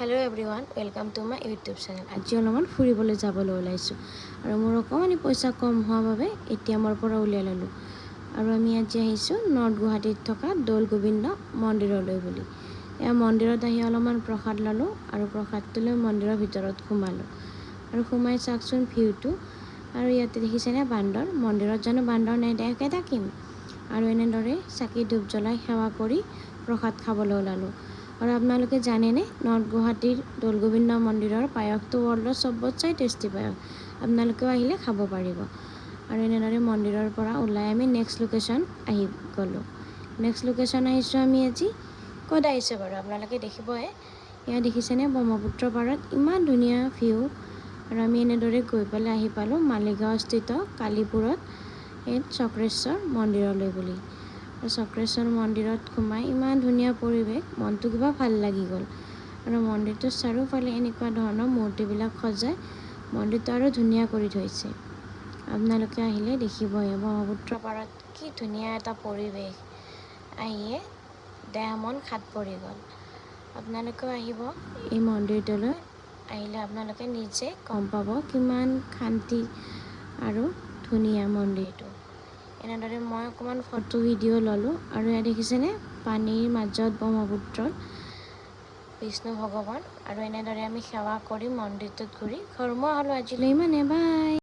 Hello' everyone, welcome to my YouTube channel. আজি অলপমান ফুৰিবলৈ যাবলৈ ওলাইছোঁ আৰু মোৰ অকণমান পইচা কম হোৱাৰ বাবে এটিএমৰ পৰা উলিয়াই ল'লোঁ আৰু আমি আজি আহিছোঁ নৰ্থ গুৱাহাটীত থকা দৌল গোবিন্দ মন্দিৰলৈ বুলি। এয়া মন্দিৰত আহি অলপমান প্ৰসাদ ল'লোঁ আৰু প্ৰসাদটো লৈ মন্দিৰৰ ভিতৰত সোমালোঁ আৰু সোমাই চাওকচোন ভিউটো। আৰু ইয়াতে দেখিছেনে বান্দৰ, মন্দিৰত জানো বান্দৰ নেদেখাকৈ থাকিম। আৰু এনেদৰে চাকি ধূপ জ্বলাই সেৱা কৰি প্ৰসাদ খাবলৈ ওলালোঁ। আৰু আপোনালোকে জানেনে, নৰ্থ গুৱাহাটীৰ দৌল গোবিন্দ মন্দিৰৰ পায়সটো ৱৰ্ল্ডৰ চবতছে টেষ্টি পায়স। আপোনালোকেও আহিলে খাব পাৰিব। আৰু এনেদৰে মন্দিৰৰ পৰা ওলাই আমি নেক্সট লোকেশ্যন আহি গ'লোঁ। নেক্সট লোকেশ্যন আহিছোঁ আমি আজি। ক'ত আহিছোঁ বাৰু আপোনালোকে দেখিবই। এয়া দেখিছেনে ব্ৰহ্মপুত্ৰ পাৰত ইমান ধুনীয়া ভিউ। আৰু আমি এনেদৰে গৈ পেলাই আহি পালোঁ মালিগাঁওস্থিত কালীপুৰত এই চক্ৰেশ্বৰ মন্দিৰলৈ বুলি। চক্ৰেশ্বৰ মন্দিৰত সোমাই ইমান ধুনীয়া পৰিৱেশ, মনটো কিবা ভাল লাগি গ'ল। আৰু মন্দিৰটোৰ চাৰিওফালে এনেকুৱা ধৰণৰ মূৰ্তিবিলাক সজাই মন্দিৰটো আৰু ধুনীয়া কৰি থৈছে। আপোনালোকে আহিলে দেখিবই ব্ৰহ্মপুত্ৰ পাৰত কি ধুনীয়া এটা পৰিৱেশ। আহিয়ে দেহ মন খাত পৰি গ'ল। আপোনালোকেও আহিব এই মন্দিৰটোলৈ। আহিলে আপোনালোকে নিজে গম পাব কিমান শান্তি আৰু ধুনীয়া মন্দিৰটো। এনেদৰে মই অকণমান ফটো ভিডিঅ' ল'লোঁ আৰু ইয়াত দেখিছেনে পানীৰ মাজত ব্ৰহ্মপুত্ৰত বিষ্ণু ভগৱান। আৰু এনেদৰে আমি সেৱা কৰি মন্দিৰটোত ঘূৰি ঘৰমুৱা হ'লোঁ। আজিলৈ ইমানে, বাই।